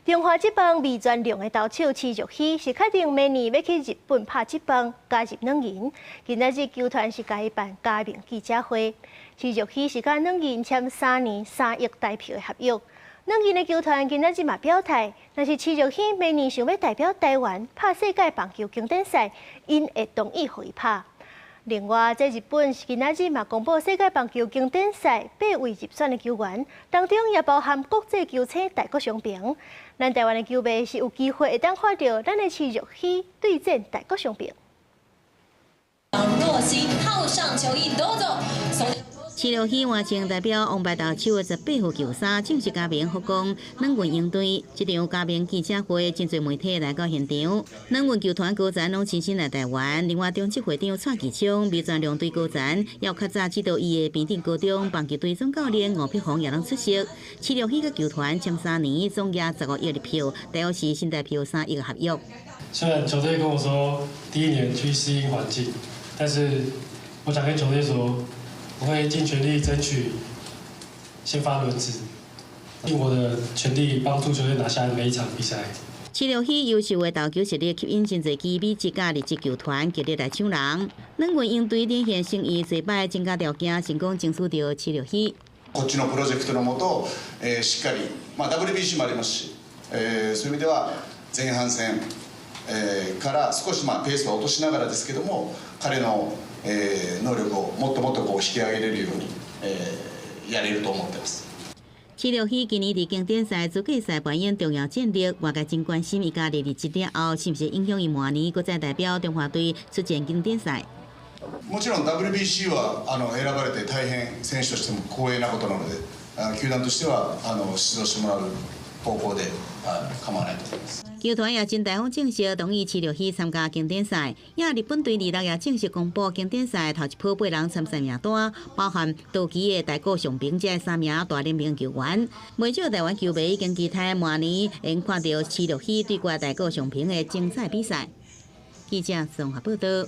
中华职棒未全量的投手徐若曦是确定明年要去日本拍职棒，加入软银。今仔日球团是甲伊办加盟记者会。徐若曦是甲软银签3年3亿台票的合约。软银的球团今仔日嘛表态，若是徐若曦明年想要代表台湾拍世界棒球经典赛，因会同意互伊拍。另外，在日本今仔日嘛公布世界棒球经典赛8位入选的球员，当中也包含国际球星大谷翔平。咱台湾的球迷是有机会会当看到咱的徐若曦对战大谷翔平。若曦套上球衣夺走。徐若曦完成代表王牌投手的18号球衫，正式加盟福冈软银鹰队。这场加盟记者会，真侪媒体来到现场。软银球团高层拢亲身来台湾，另外中职会长蔡其昌、未全两队高层，也有较早指导伊的平顶高中棒球队总教练吴碧宏也拢出席。徐若曦甲球团签3年，总额15亿的票，大约是新台票3亿的合约。虽然球队跟我说第1年去适应环境，但是我想跟球队说。我会尽全力争取先发轮值，尽我的全力帮助球队拿下每一场比赛。徐若曦优秀的投球实力吸引真侪支美职甲日职球团极力来抢人。软银鹰隊连线胜意最摆增加条件，成功争取到徐若曦。こっちのプロジェクトのもと、しっかり、WBC もありますし、そういう意味では前半戦、から少しペースは落としながらですけども、彼の能力をもっともっと引き上げれるように、やれると思ってます。徐若曦今年伫经典赛资格赛扮演重要战力，外界真关心伊家日职了后，是不是影响伊明年搁再代表中华队出战经典赛？もちろん WBC は選ばれて大変選手としても光栄なことなので、球団としては出場してもらう方向で構わないと思います。球团也真大方正式同意徐若曦参加经典赛，也日本队26也正式公布经典赛头一波8人参赛名单，包含道奇的大谷翔平这3名大联盟球员。不少台湾球迷已经期待明年能看到徐若曦对决大谷翔平的精彩比赛。记者综合报道。